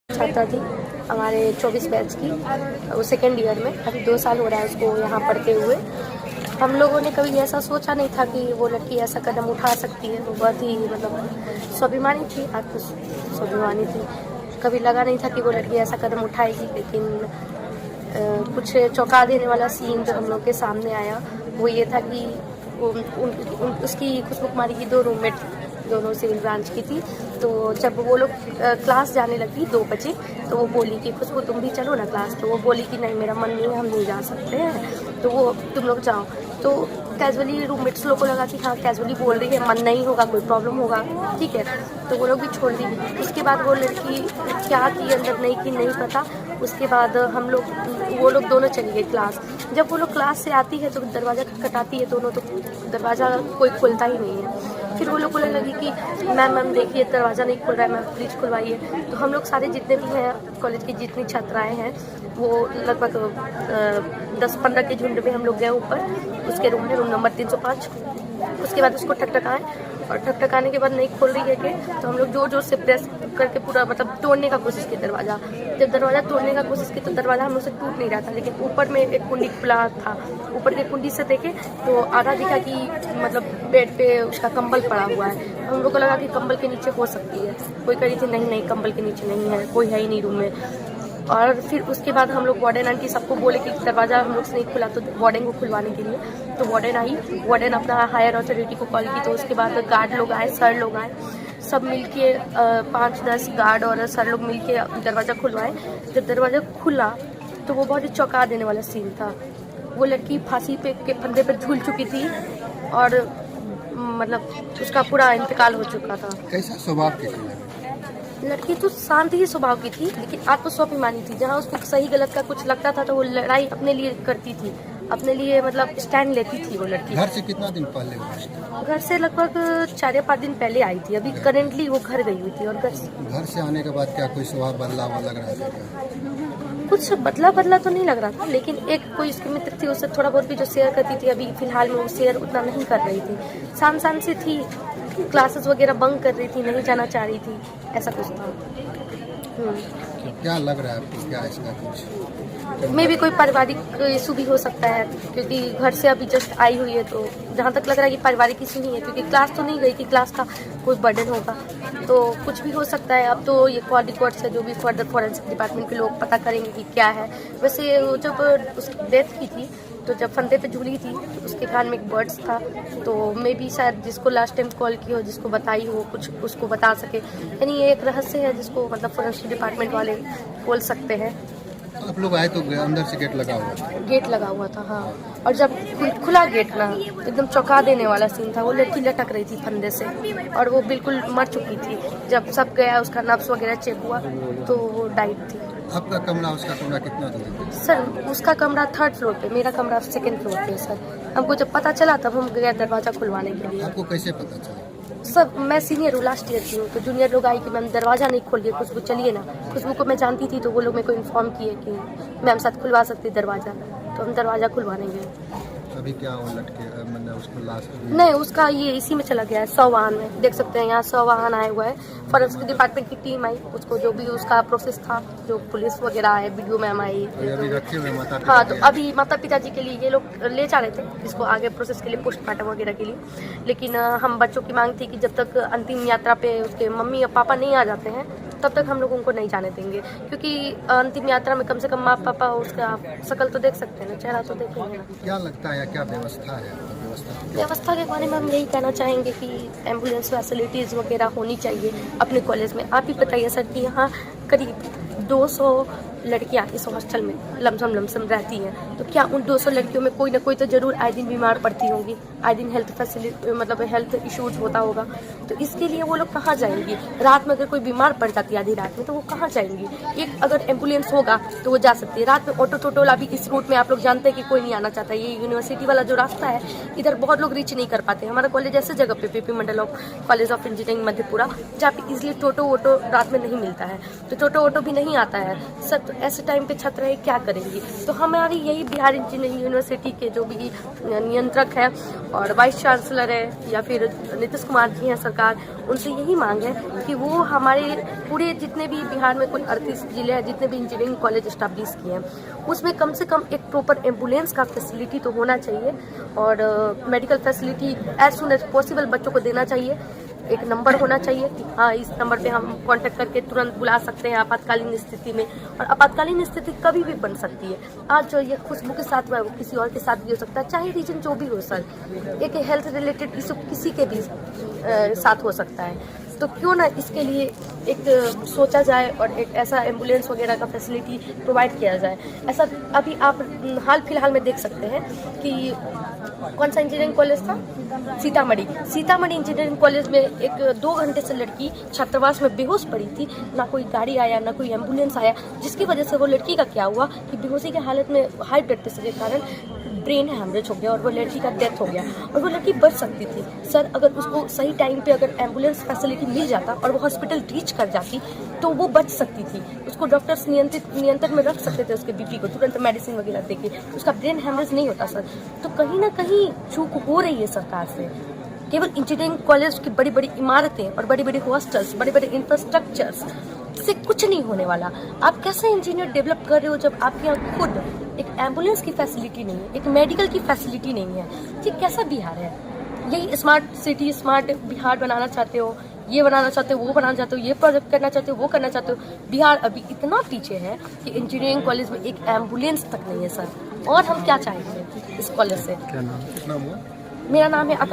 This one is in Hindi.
छात्रा थी हमारे 24 बैच की। वो सेकेंड ईयर में, अभी 2 साल हो रहा है उसको यहाँ पढ़ते हुए। हम लोगों ने कभी ऐसा सोचा नहीं था कि वो लड़की ऐसा कदम उठा सकती है। वो बहुत ही मतलब स्वाभिमानी थी, आत्म स्वाभिमानी थी। कभी लगा नहीं था कि वो लड़की ऐसा कदम उठाएगी। लेकिन कुछ चौंका देने वाला सीन जो हम लोग के सामने आया वो ये था कि उसकी खुशबू कुमारी की 2 रूममेट, दोनों सिविल ब्रांच की थी। तो जब वो लोग क्लास जाने लगी 2 बजे, तो वो बोली कि खुशबू तुम भी चलो ना क्लास। तो वो बोली कि नहीं मेरा मन नहीं है, हम नहीं जा सकते हैं, तो वो तुम लोग जाओ। तो कैजुअली रूममेट्स लोग को लगा कि हाँ कैजुअली बोल रही है, मन नहीं होगा, कोई प्रॉब्लम होगा, ठीक है। तो वो लोग भी छोड़ दी। उसके बाद वो लड़की क्या की अंदर नहीं की नहीं पता। उसके बाद वो लोग दोनों चली गए क्लास। जब वो लोग क्लास से आती है तो दरवाज़ा खटखटाती है दोनों, तो दरवाज़ा कोई खोलता ही नहीं है। फिर वो लोग बोलने लगी कि मैम देखिए दरवाज़ा नहीं खुल रहा है, मैम प्लीज़ खुलवाइए। तो हम लोग सारे जितने भी हैं कॉलेज की जितनी छात्राएं हैं वो लगभग 10-15 के झुंड में हम लोग गए ऊपर उसके रूम में, रूम नंबर 305। उसके बाद उसको ठकठकाएं और ठकठकाने के बाद नहीं खोल रही है कि तो हम लोग जोर जोर से प्रेस करके पूरा मतलब तोड़ने का कोशिश की दरवाज़ा। जब दरवाज़ा तोड़ने का कोशिश की तो दरवाज़ा हम लोग से टूट नहीं रहा था, लेकिन ऊपर में एक कुंडी खुला था। ऊपर की कुंडी से देखे तो आधा दिखा कि मतलब बेड पे उसका कंबल पड़ा हुआ है। हम लोग को लगा कि कंबल के नीचे हो सकती है। कोई कह रही थी नहीं कंबल के नीचे नहीं है, कोई है ही नहीं रूम में। और फिर उसके बाद हम लोग वार्डन आंटी सबको बोले कि दरवाज़ा हम लोग से नहीं खुला, तो वार्डन को खुलवाने के लिए तो वार्डन आई। वार्डन अपना हायर अथॉरिटी को कॉल की। तो उसके बाद गार्ड लोग आए, सर लोग आए, सब मिलके 5-10 गार्ड और सर लोग मिलके दरवाज़ा खुलवाए। जब दरवाज़ा खुला तो वो बहुत ही चौंका देने वाला सीन था। वो लड़की फांसी के फंदे पर झूल चुकी थी और मतलब उसका पूरा इंतकाल हो चुका था। कैसा स्वभाव की थी लड़की तो शांत ही स्वभाव की थी, लेकिन आत्मस्वाभिमानी थी। जहाँ उसको सही गलत का कुछ लगता था तो वो लड़ाई अपने लिए करती थी, अपने लिए मतलब स्टैंड लेती थी वो लड़की। घर से कितना दिन पहले हुआ? घर से लगभग 4 या 5 दिन पहले आई थी। अभी करेंटली वो घर गई हुई थी। और घर से आने के बाद क्या कोई स्वभाव बदला हुआ लग रहा था? कुछ बदला तो नहीं लग रहा था, लेकिन एक कोई उसकी मित्र थी, उससे थोड़ा बहुत भी जो शेयर करती थी। अभी फिलहाल में वो शेयर उतना नहीं कर रही थी, शान से थी, क्लासेस वगैरह बंक कर रही थी, नहीं जाना चाह रही थी, ऐसा कुछ था। क्या लग रहा है आपको, क्या इसका कुछ में भी कोई पारिवारिक इशू भी हो सकता है, क्योंकि घर से अभी जस्ट आई हुई है। तो जहाँ तक लग रहा है कि पारिवारिक इशू नहीं है, क्योंकि क्लास तो नहीं गई थी, क्लास का कोई बर्डन होगा तो कुछ भी हो सकता है। अब तो ये कॉल रिकॉर्ड से जो भी फर्दर फॉरेंसिक डिपार्टमेंट के लोग पता करेंगे कि क्या है। वैसे जब उसकी डेथ की थी तो जब फंदे पे झूली थी तो उसके कान में एक बर्ड्स था। तो मे भी शायद जिसको लास्ट टाइम कॉल की हो, जिसको बताई हो, कुछ उसको बता सके। यानी ये एक रहस्य है जिसको मतलब फॉरेंसिक डिपार्टमेंट वाले बोल सकते हैं। आप लोग आए तो अंदर से गेट लगा हुआ था? गेट लगा हुआ था, हाँ। और जब खुला गेट ना, एकदम चौंका देने वाला सीन था। वो लड़की लटक रही थी फंदे से और वो बिल्कुल मर चुकी थी। जब सब गया, उसका नब्स वगैरह चेक हुआ तो वो डाइट थी। आपका कमरा उसका कमरा कितना दूर है? सर उसका कमरा 3rd फ्लोर पे, मेरा कमरा 2nd फ्लोर पे। सर हमको जब पता चला तब हम गए दरवाज़ा खुलवाने के लिए। आपको कैसे पता चला? सब मैं सीनियर हूँ, लास्ट ईयर की हूँ, तो जूनियर लोग आई कि मैम दरवाज़ा नहीं खोलिए, खुशबू चलिए ना। खुशबू को मैं जानती थी तो वो लोग मेरे को इन्फॉर्म किए कि मैम साथ खुलवा सकती दरवाज़ा, तो हम दरवाज़ा खुलवाने गए। अभी क्या वो लटके मतलब उसको लास्ट नहीं, उसका ये इसी में चला गया है, 100 वाहन में। देख सकते हैं यहाँ 100 वाहन आए हुए हैं। फॉरेंसिक डिपार्टमेंट की टीम आई, उसको जो भी उसका प्रोसेस था, जो पुलिस वगैरह आए, वीडियो मैम आई। अभी रखे हुए माता पिता? हाँ, तो अभी माता पिता जी के लिए ये लोग ले जा रहे थे इसको आगे प्रोसेस के लिए, पोस्टमार्टम वगैरह के लिए। लेकिन हम बच्चों की मांग थी कि जब तक अंतिम यात्रा पे उसके मम्मी या पापा नहीं आ जाते हैं तब तक हम लोग उनको नहीं जाने देंगे, क्योंकि अंतिम यात्रा में कम से कम माँ पापा उसका शक्ल तो देख सकते हैं ना, चेहरा तो देखेंगे ना। क्या लगता है, क्या व्यवस्था है? व्यवस्था के बारे में हम यही कहना चाहेंगे कि एम्बुलेंस फैसिलिटीज़ वगैरह होनी चाहिए अपने कॉलेज में। आप ही बताइए सर कि यहाँ करीब 200 लड़कियाँ इस हॉस्टल में लमसम रहती हैं, तो क्या उन 200 लड़कियों में कोई ना कोई तो जरूर आए दिन बीमार पड़ती होंगी, आए दिन हेल्थ फैसिलिटी मतलब हेल्थ इश्यूज होता होगा। तो इसके लिए वो लोग कहाँ जाएंगी? रात में अगर कोई बीमार पड़ जाती है आधी रात में तो वो कहाँ जाएंगी? एक अगर एम्बुलेंस होगा तो वो जा सकती है। रात में ऑटो टोटोला भी इस रूट में आप लोग जानते हैं कि कोई नहीं आना चाहता। ये यूनिवर्सिटी वाला जो रास्ता है इधर बहुत लोग रीच नहीं कर पाते। हमारा कॉलेज ऐसे जगह पे PP Mandal of college of engineering Madhepura, जहाँ पे इजिली टोटो वोटो रात में नहीं मिलता है, तो टोटो वोटो भी नहीं आता है। सब ऐसे टाइम पे छात्र है क्या करेंगे। तो हमारी यही बिहार इंजीनियरिंग यूनिवर्सिटी के जो भी नियंत्रक है और वाइस चांसलर है या फिर नीतीश कुमार जी हैं सरकार, उनसे यही मांग है कि वो हमारे पूरे जितने भी बिहार में कुल 38 जिले हैं, जितने भी इंजीनियरिंग कॉलेज स्टैब्लिश किए हैं, उसमें कम से कम एक प्रॉपर एम्बुलेंस का फैसिलिटी तो होना चाहिए और medical facility as soon as possible बच्चों को देना चाहिए। एक नंबर होना चाहिए कि हाँ इस नंबर पे हम कांटेक्ट करके तुरंत बुला सकते हैं आपातकालीन स्थिति में। और आपातकालीन स्थिति कभी भी बन सकती है। आज जो ये खुशबू के साथ हुआ है वो किसी और के साथ भी हो सकता है, चाहे रीजन जो भी हो सर। एक हेल्थ रिलेटेड इशू किसी के भी साथ हो सकता है। तो क्यों ना इसके लिए एक सोचा जाए और एक ऐसा एम्बुलेंस वगैरह का फैसिलिटी प्रोवाइड किया जाए। ऐसा अभी आप हाल फिलहाल में देख सकते हैं कि कौन सा इंजीनियरिंग कॉलेज था, सीतामढ़ी इंजीनियरिंग कॉलेज में एक 2 घंटे से लड़की छात्रावास में बेहोश पड़ी थी। ना कोई गाड़ी आया ना कोई एम्बुलेंस आया, जिसकी वजह से वो लड़की का क्या हुआ कि बेहोशी की हालत में हाई ब्लड प्रेशर के कारण ब्रेन हैमरेज हो गया और वो लड़की का डेथ हो गया। और वो लड़की बच सकती थी सर, अगर उसको सही टाइम पे अगर एम्बुलेंस फैसिलिटी मिल जाता और वो हॉस्पिटल रीच कर जाती तो वो बच सकती थी। उसको डॉक्टर्स नियंत्रण में रख सकते थे, उसके बीपी को तुरंत मेडिसिन वगैरह देके उसका ब्रेन हैमरेज नहीं होता सर। तो कहीं ना कहीं चूक हो रही है सरकार से। केवल इंजीनियरिंग कॉलेज की बड़ी बड़ी इमारतें और बड़ी बड़ी हॉस्टल्स, बड़े बड़े इंफ्रास्ट्रक्चर्स से कुछ नहीं होने वाला। आप कैसे इंजीनियर डेवलप कर रहे हो जब आपके यहाँ खुद एक एम्बुलेंस की फैसिलिटी नहीं है, एक मेडिकल की फैसिलिटी नहीं है। ये कैसा बिहार है? यही स्मार्ट सिटी, स्मार्ट बिहार बनाना चाहते हो, ये बनाना चाहते हो, वो बनाना चाहते हो, ये प्रोजेक्ट करना चाहते हो, वो करना चाहते हो। बिहार अभी इतना पीछे है कि इंजीनियरिंग कॉलेज में एक एम्बुलेंस तक नहीं है सर। और हम क्या चाहेंगे इस कॉलेज से? क्या नाम हुआ? मेरा नाम है आकाश।